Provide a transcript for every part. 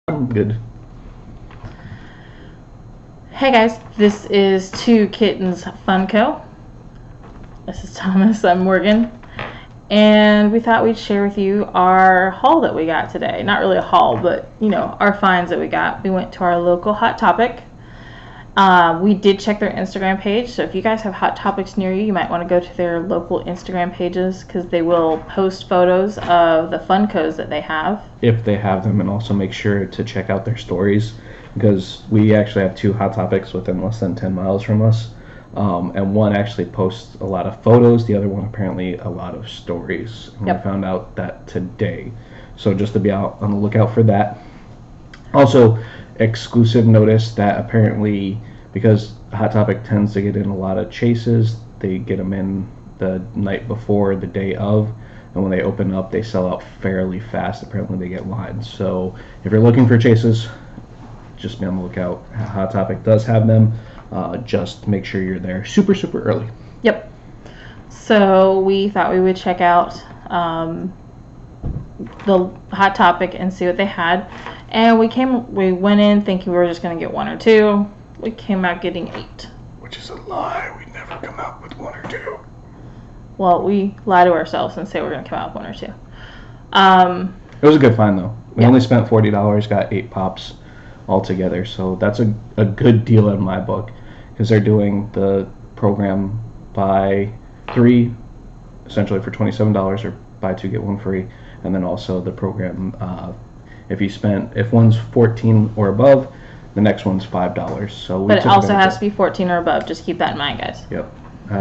I'm good. Hey guys, this is Two Kittens Funko. This is Thomas, I'm Morgan. And we thought we'd share with you our haul that we got today. Not really a haul, but our finds that we got. We went to our local Hot Topic. We did check their Instagram page, so if you guys have Hot Topics near you, you might want to go to their local Instagram pages because they will post photos of the Funkos that they have. If they have them, and also make sure to check out their stories because we actually have two Hot Topics within less than 10 miles from us. And one actually posts a lot of photos, the other one apparently a lot of stories. And Yep. We found out that today. So just to be out on the lookout for that. Also, exclusive notice that apparently, because Hot Topic tends to get in a lot of chases, they get them in the night before, the day of, and when they open up, they sell out fairly fast. Apparently, they get lines. So if you're looking for chases, just be on the lookout. Hot Topic does have them. Just make sure you're there super early. Yep. So we thought we would check out the Hot Topic and see what they had. And we went in thinking we were just going to get one or two. We came out getting 8. Which is a lie. We never come out with one or two. Well, we lie to ourselves and say we're going to come out with 1 or 2. It was a good find, though. We Yeah. only spent $40, got 8 pops altogether. So that's a good deal in my book because they're doing the program buy 3 essentially for $27 or buy 2 get 1 free. And then also the program, if one's 14 or above, the next one's $5. So But it also has to be 14 or above. Just keep that in mind, guys. Yep.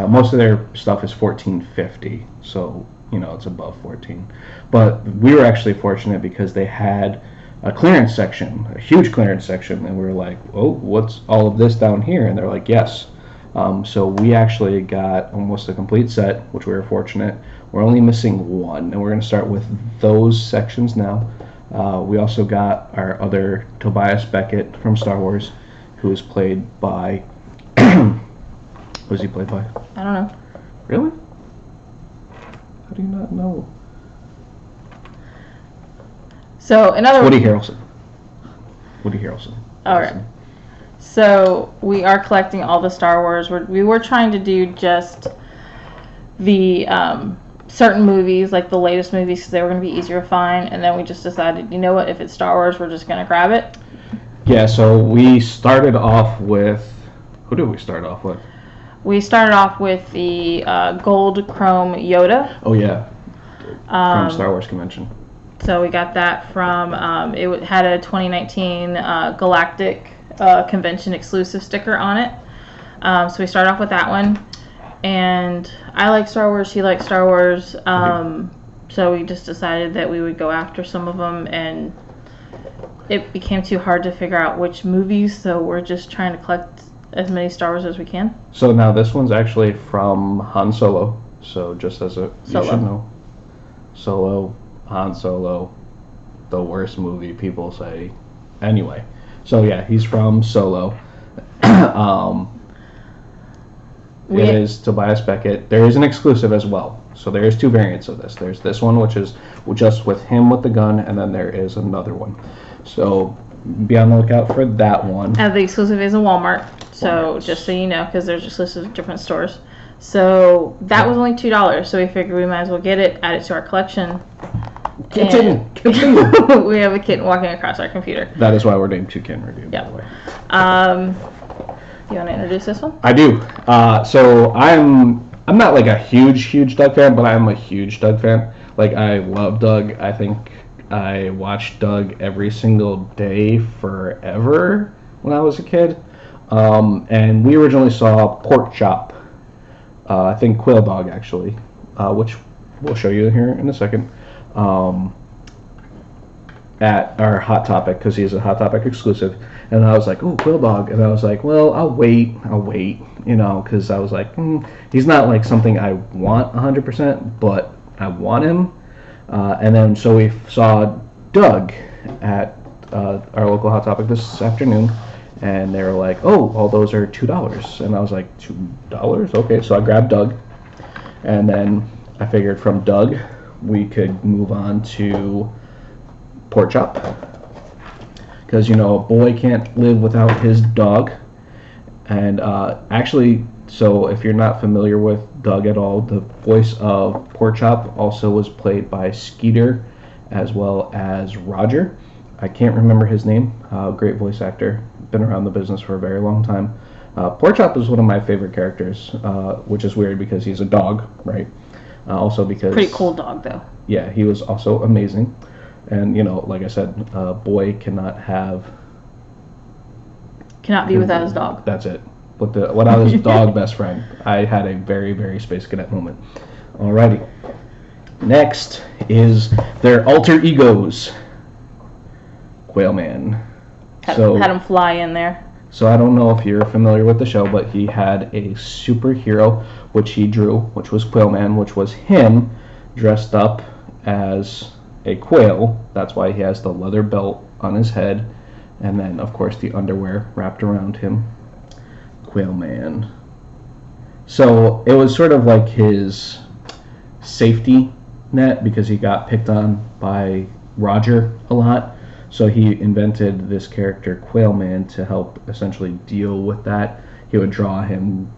Most of their stuff is $14.50, so it's above 14. But we were actually fortunate because they had a clearance section, a huge clearance section, and we were like, "Oh, what's all of this down here?" And they're like, "Yes." So we actually got almost a complete set, which we were fortunate. We're only missing one, and we're going to start with those sections now. We also got our other Tobias Beckett from Star Wars, who is played by... Who's he played by? I don't know. Really? How do you not know? So, in other Woody Harrelson. Woody Harrelson. All right. So we are collecting all the Star Wars. We were trying to do just the certain movies, like the latest movies, because they were going to be easier to find. And then we just decided, you know what? If it's Star Wars, we're just going to grab it. Yeah. So we started off with. Who did we start off with? We started off with the gold chrome Yoda. Oh yeah. From Star Wars Convention. So we got that from. It had a 2019 Galactic Convention exclusive sticker on it. So we started off with that one. And I like Star Wars. He likes Star Wars. So we just decided that we would go after some of them, and it became too hard to figure out which movies. So we're just trying to collect as many Star Wars as we can. So now this one's actually from Han Solo. So just as you should know, Solo, Han Solo, the worst movie people say. Anyway, so yeah, he's from Solo. It is Tobias Beckett. There is an exclusive as well. So there is 2 variants of this. There's this one, which is just with him with the gun, and then there is another one. So be on the lookout for that one. The exclusive is in Walmart. So just so you know, because there's exclusives at different stores. So that was only $2. So we figured we might as well get it, add it to our collection. Kitten. We have a kitten walking across our computer. That is why we're doing 2 Kitten Review, by the way. You want to introduce this one? I do. So I'm not like a huge Doug fan, but I'm a huge Doug fan. Like, I love Doug. I think I watched Doug every single day forever when I was a kid. And we originally saw Pork Chop. I think Quail Dog, actually, which we'll show you here in a second. At our Hot Topic, because he's a Hot Topic exclusive, and I was like, "Oh, Quail Dog," and I was like, "Well, I'll wait," because I was like, he's not like something I want 100%, but I want him. And then so we saw Doug at our local Hot Topic this afternoon, and they were like, "Oh, all those are $2," and I was like, $2? Okay, so I grabbed Doug, and then I figured from Doug we could move on to Pork Chop. because a boy can't live without his dog. And actually, so if you're not familiar with Doug at all, the voice of Porkchop also was played by Skeeter as well as Roger. I can't remember his name. Great voice actor. Been around the business for a very long time. Porkchop is one of my favorite characters, which is weird because he's a dog, right? Also because... Pretty cool dog, though. Yeah, he was also amazing. And, like I said, a boy cannot be without his dog. That's it. Without his dog best friend. I had a very, very Space Cadet moment. Alrighty. Next is their alter egos. Quailman. Had him fly in there. So I don't know if you're familiar with the show, but he had a superhero which he drew, which was Quailman, which was him dressed up as a quail. That's why he has the leather belt on his head. And then, of course, the underwear wrapped around him. Quailman. So it was sort of like his safety net because he got picked on by Roger a lot. So he invented this character, Quailman, to help essentially deal with that. He would draw him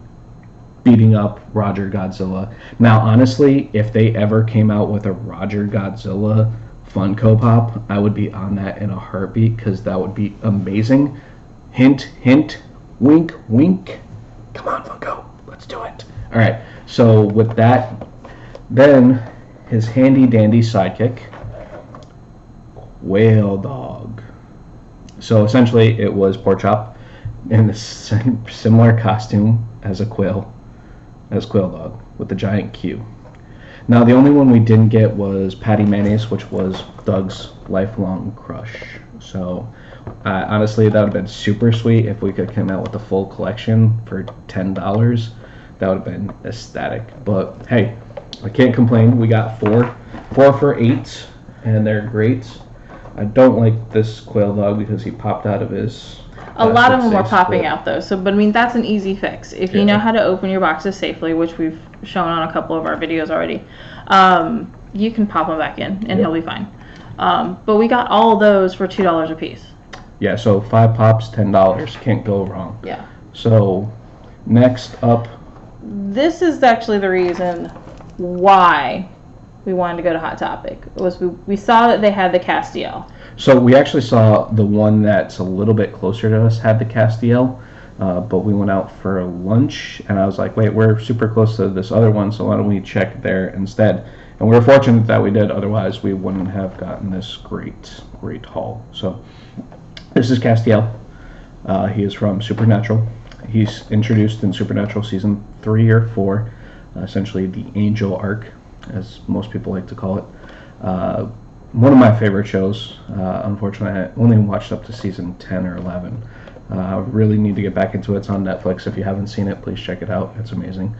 beating up Roger Godzilla. Now, honestly, if they ever came out with a Roger Godzilla Funko Pop, I would be on that in a heartbeat because that would be amazing. Hint, hint, wink, wink. Come on, Funko, let's do it. All right, so with that, then his handy dandy sidekick, Whale Dog. So essentially, it was Porkchop in a similar costume as Quail Dog with the giant Q. Now, the only one we didn't get was Patty Mayonnaise, which was Doug's lifelong crush. So, honestly, that would have been super sweet if we could come out with a full collection for $10. That would have been ecstatic. But, hey, I can't complain. We got four for $8, and they're great. I don't like this Quail Dog because he popped out of his... A lot of them were popping out, though. So, but I mean, that's an easy fix. If you know how to open your boxes safely, which we've shown on a couple of our videos already, you can pop them back in, and he'll be fine. But we got all those for $2 a piece. Yeah, so 5 pops, $10. Can't go wrong. Yeah. So, next up... This is actually the reason why we wanted to go to Hot Topic. We saw that they had the Castiel. So we actually saw the one that's a little bit closer to us had the Castiel, but we went out for lunch, and I was like, wait, we're super close to this other one, so why don't we check there instead? And we were fortunate that we did, otherwise we wouldn't have gotten this great haul. So this is Castiel. He is from Supernatural. He's introduced in Supernatural Season 3 or 4, essentially the Angel Arc, as most people like to call it. One of my favorite shows. Unfortunately, I only watched up to season 10 or 11. I really need to get back into it. It's on Netflix. If you haven't seen it, please check it out. It's amazing.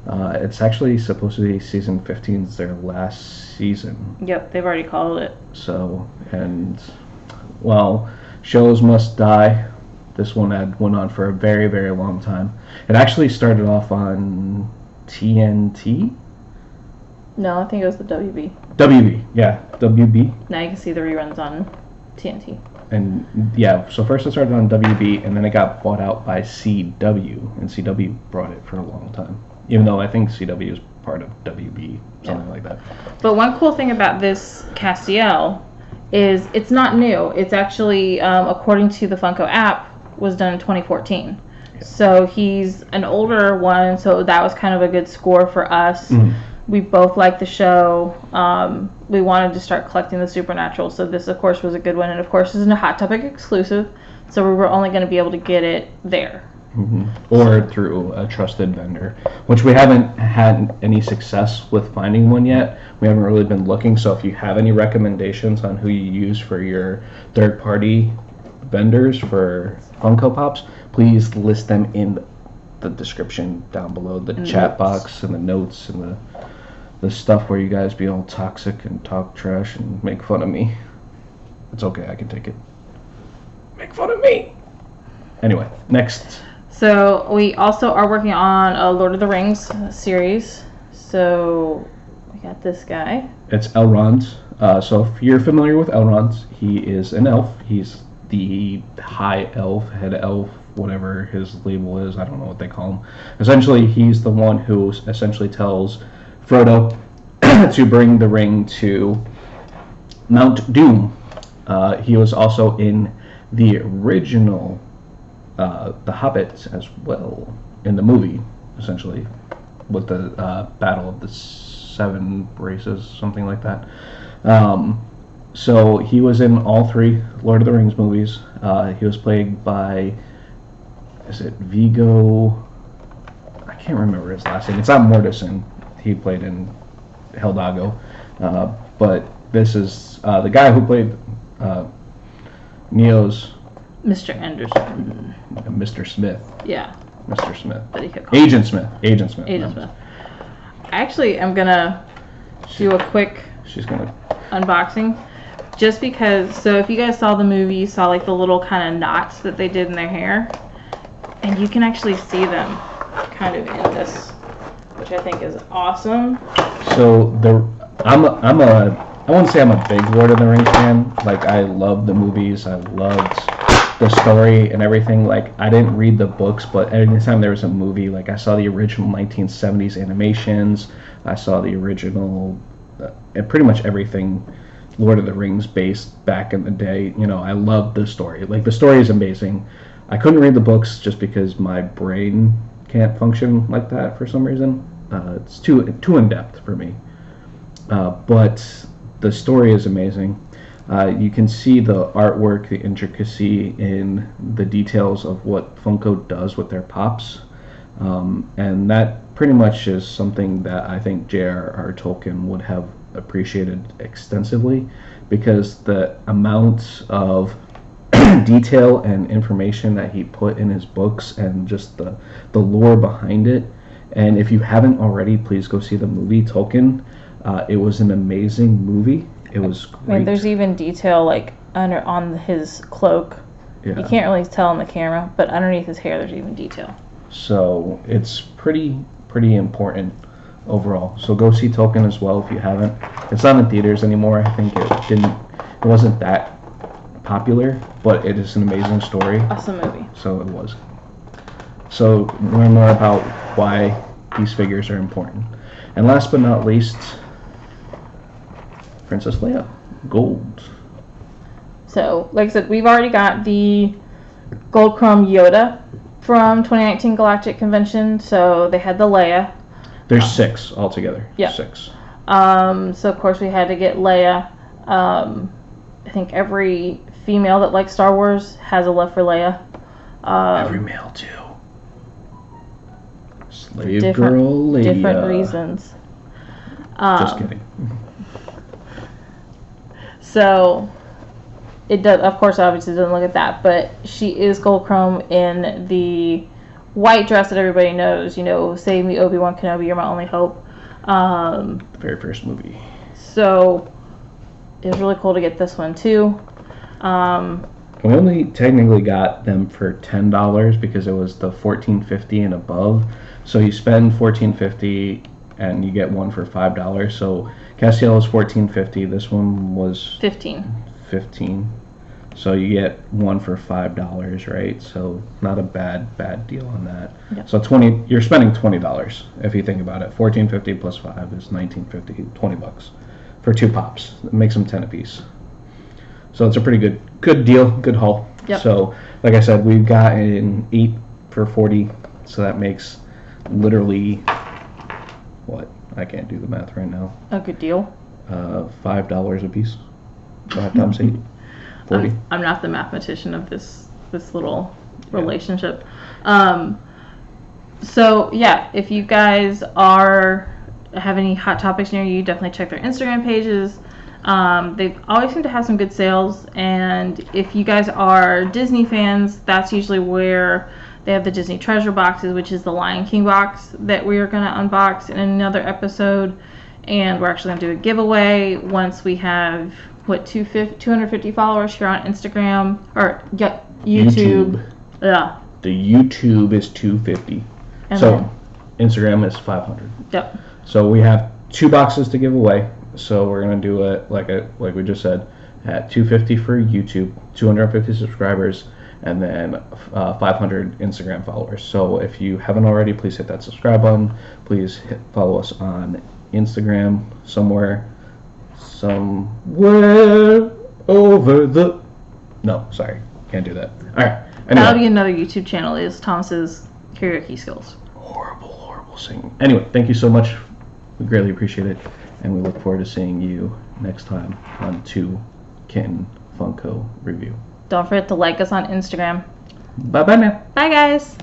It's actually supposed to be season 15 is their last season. Yep, they've already called it. So, and, well, shows must die. This one went on for a very, very long time. It actually started off on TNT. No, I think it was the WB. WB, yeah, WB. Now you can see the reruns on TNT. And yeah, so first it started on WB, and then it got bought out by CW, and CW brought it for a long time. Even though I think CW is part of WB, something like that. But one cool thing about this Castiel is it's not new. It's actually, according to the Funko app, was done in 2014. Yeah. So he's an older one, so that was kind of a good score for us. Mm-hmm. We both liked the show. We wanted to start collecting the Supernatural, so this, of course, was a good one. And, of course, this is a Hot Topic exclusive, so we were only going to be able to get it there. Mm-hmm. Or through a trusted vendor, which we haven't had any success with finding one yet. We haven't really been looking, so if you have any recommendations on who you use for your third-party vendors for Funko Pops, please list them in the description down below, the chat box and the notes and the stuff where you guys be all toxic and talk trash and make fun of me. It's okay, I can take it. Make fun of me! Anyway, next. So we also are working on a Lord of the Rings series. So we got this guy. It's Elrond. So if you're familiar with Elrond, he is an elf. He's the high elf, head elf, whatever his label is. I don't know what they call him. Essentially, he's the one who essentially tells Frodo to bring the ring to Mount Doom. He was also in the original The Hobbit as well, in the movie, essentially, with the Battle of the Seven Races, something like that. So he was in all 3 Lord of the Rings movies. He was played by, is it Viggo? I can't remember his last name. It's not Mortensen. He played in Heldago. But this is the guy who played Neo's... Mr. Anderson. Mr. Smith. Yeah. Mr. Smith. But he could call Agent Smith. Agent Smith. Agent Smith. I actually am going to do a quick She's going to... unboxing. Just because, so if you guys saw the movie, you saw like the little kind of knots that they did in their hair. And you can actually see them kind of in this, which I think is awesome. So I wouldn't say I'm a big Lord of the Rings fan. Like, I love the movies. I loved the story and everything. Like, I didn't read the books, but anytime there was a movie, like, I saw the original 1970s animations. I saw the original, and pretty much everything Lord of the Rings based back in the day. You know, I loved the story. Like, the story is amazing. I couldn't read the books just because my brain can't function like that for some reason. It's too in depth for me. But the story is amazing. You can see the artwork, the intricacy in the details of what Funko does with their pops. And that pretty much is something that I think J.R.R. Tolkien would have appreciated extensively, because the amount of detail and information that he put in his books and just the lore behind it. And if you haven't already, please go see the movie Tolkien. It was an amazing movie. It was great. I mean, there's even detail like on his cloak. Yeah. You can't really tell on the camera, but underneath his hair there's even detail. So it's pretty important overall. So go see Tolkien as well if you haven't. It's not in theaters anymore. I think it wasn't that popular, but it is an amazing story. Awesome movie. So it was. So learn more about why these figures are important. And last but not least, Princess Leia, gold. So, like I said, we've already got the gold chrome Yoda from 2019 Galactic Convention. So they had the Leia. There's 6 altogether. Yeah. 6. So of course we had to get Leia. I think every female that likes Star Wars has a love for Leia. Every male too. Slave girl Leia. Different reasons. Just kidding. So it does, of course, obviously doesn't look at that, but she is gold chrome in the white dress that everybody knows. You know, save me, Obi-Wan Kenobi, you're my only hope. The very first movie. So it was really cool to get this one too. We only technically got them for $10 because it was the $14.50 and above. So you spend $14.50 and you get one for $5. So Castiel was $14.50. This one was $15. So you get one for $5, right? So not a bad deal on that. Yep. So you're spending $20 if you think about it. $14.50 plus 5 is $19.50, $20 for 2 pops. It makes them 10 apiece. So it's a pretty good deal, good haul. Yep. So like I said, we've gotten 8 for $40. So that makes literally what? I can't do the math right now. A good deal. $5 a piece. 5 times 8. 40. I'm not the mathematician of this little relationship. So yeah, if you guys have any hot topics near you, definitely check their Instagram pages. They always seem to have some good sales, and if you guys are Disney fans, that's usually where they have the Disney treasure boxes, which is the Lion King box that we are going to unbox in another episode. And we're actually going to do a giveaway once we have 250 followers here on Instagram or YouTube. Yeah. The YouTube is 250. And so Instagram is 500. Yep. So we have 2 boxes to give away. So we're gonna do it like we just said, at 250 for YouTube, 250 subscribers, and then 500 Instagram followers. So if you haven't already, please hit that subscribe button. Please follow us on Instagram somewhere over the... No, sorry, can't do that. All right. Anyway. That'll be another YouTube channel, is Thomas's karaoke skills. Horrible singing. Anyway, thank you so much. We greatly appreciate it, and we look forward to seeing you next time on 2 Kitten Funko Review. Don't forget to like us on Instagram. Bye-bye now. Bye, guys.